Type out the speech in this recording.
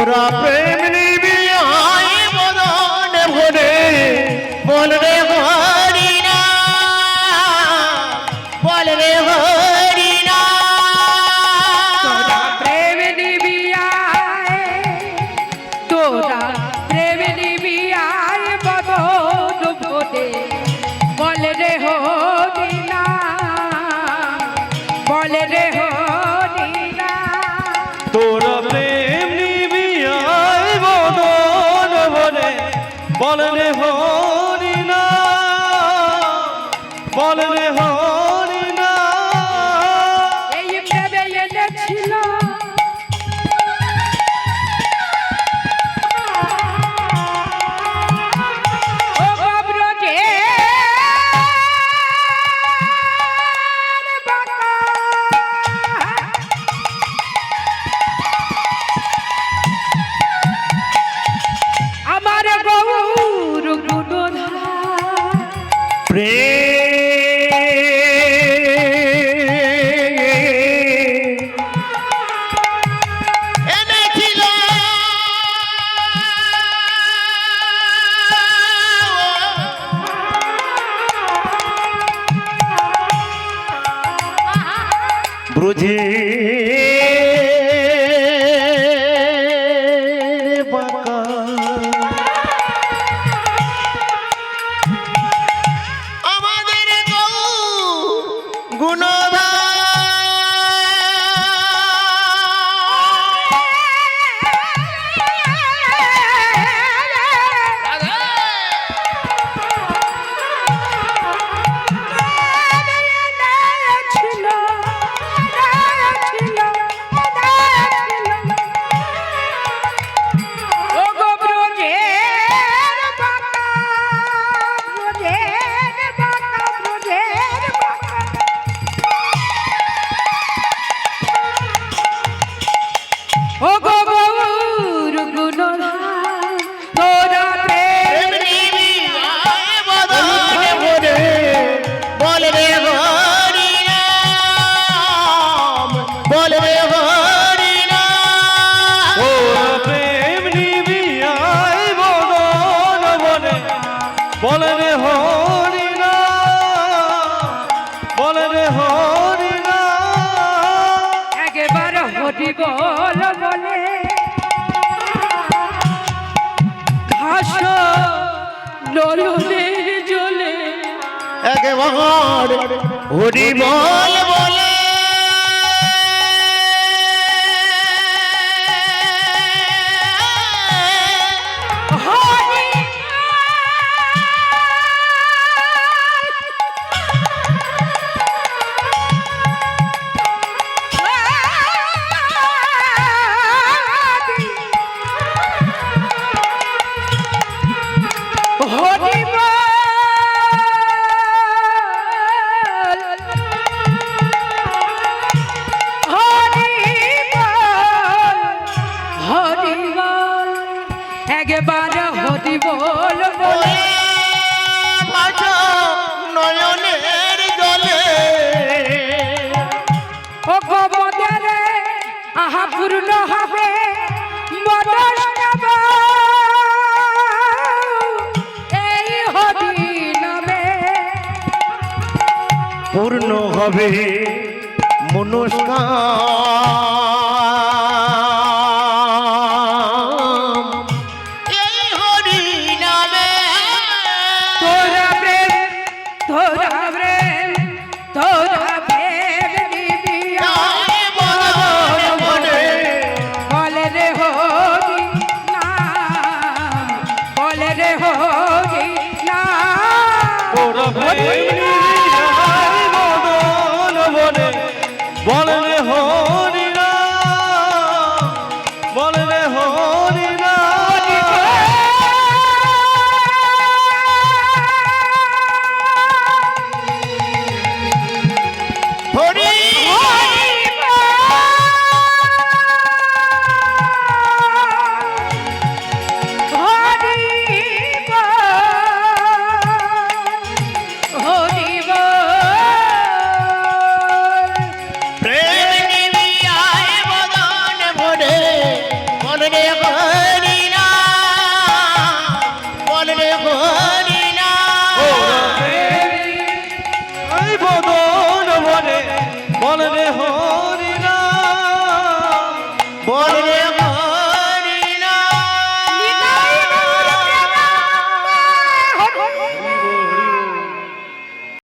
তোরা প্রেম নিবি আয় মদন ভরে বল রে হরি না বল রে হরি না তোরা প্রেম নিবি আয় তোরা প্রেম নিবি আয় মদন ভরে বল রে হরি না বল রে হরি না তোরা প্রেম নিবি আয় মদন ভরে বল রে হরি না বল রে হরি না এই প্রেমে এনেছিল ও বাবরকে আমার গৌর গুণধা এনেছিল ব্রুঝে বাঁকা আমাদের গুণবা ও গো গৌর গুণধা তোরা প্রেম নিবি আয় মদন ভরে বল রে হরি নাম বল রে হরি নাম তোরা প্রেম নিবি আয় মদন ভরে বল রে হরি না বল রে হরি না একবার হরি বল বলে ঘাস নয়নে জ্বলে একবার হরি বল বলে হরি হরি একবার হরি বল বলে ভাসো নয়নের জলে ও গোবদের আহা পূর্ণ হবে মনস্কাম এই হরি নামে পূর্ণ হবে মনস্কাম এই হরি নামে তোরা প্রেম নিবি আয় মদন ভরে বলে রে হরি নাম বলে রে হরি নাম তোরা প্রেম নিবি আয় মদন ভরে বল রে হরি বল রে